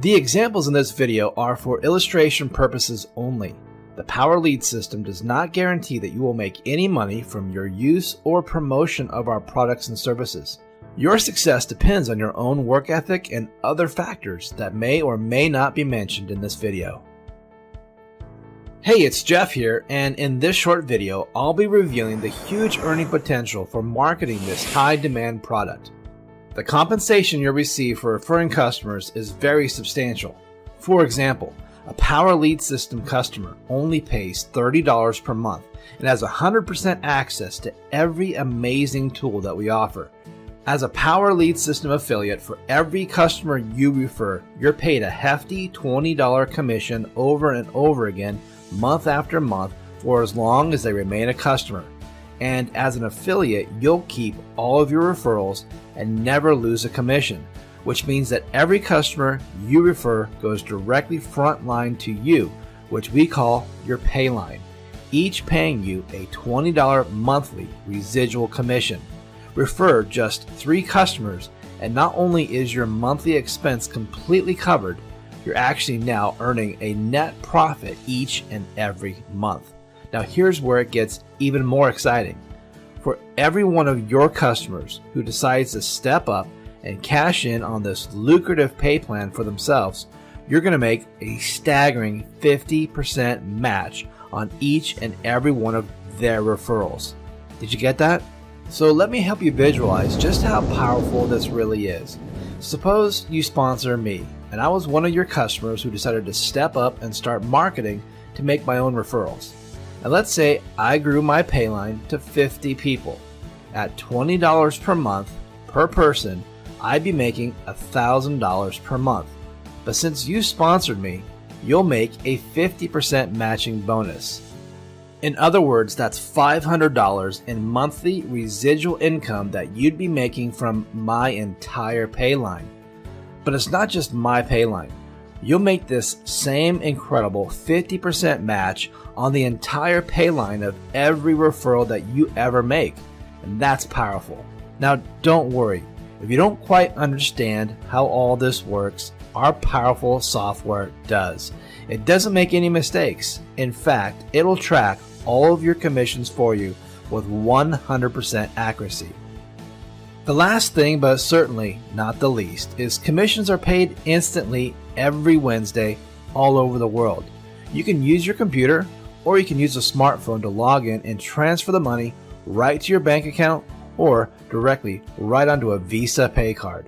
The examples in this video are for illustration purposes only. The Power Lead system does not guarantee that you will make any money from your use or promotion of our products and services. Your success depends on your own work ethic and other factors that may or may not be mentioned in this video. Hey, it's Jeff here, and in this short video, I'll be revealing the huge earning potential for marketing this high-demand product. The compensation you'll receive for referring customers is very substantial. For example, a Power Lead system customer only pays $30 per month and has 100% access to every amazing tool that we offer. As a Power Lead system affiliate, for every customer you refer, you're paid a hefty $20 commission over and over again, month after month, for as long as they remain a customer. And as an affiliate, you'll keep all of your referrals and never lose a commission, which means that every customer you refer goes directly frontline to you, which we call your pay line, each paying you a $20 monthly residual commission. Refer just 3 customers, and not only is your monthly expense completely covered, you're actually now earning a net profit each and every month. Now here's where it gets even more exciting. For every one of your customers who decides to step up and cash in on this lucrative pay plan for themselves, you're going to make a staggering 50% match on each and every one of their referrals. Did you get that? So let me help you visualize just how powerful this really is. Suppose you sponsor me, and I was one of your customers who decided to step up and start marketing to make my own referrals. And let's say I grew my pay line to 50 people. At $20 per month per person, I'd be making $1,000 per month. But since you sponsored me, you'll make a 50% matching bonus. In other words, that's $500 in monthly residual income that you'd be making from my entire pay line. But it's not just my pay line. You'll make this same incredible 50% match on the entire pay line of every referral that you ever make. And that's powerful. Now, don't worry. If you don't quite understand how all this works, our powerful software does. It doesn't make any mistakes. In fact, it'll track all of your commissions for you with 100% accuracy. The last thing, but certainly not the least, is commissions are paid instantly every Wednesday all over the world. You can use your computer or you can use a smartphone to log in and transfer the money right to your bank account or directly right onto a Visa pay card.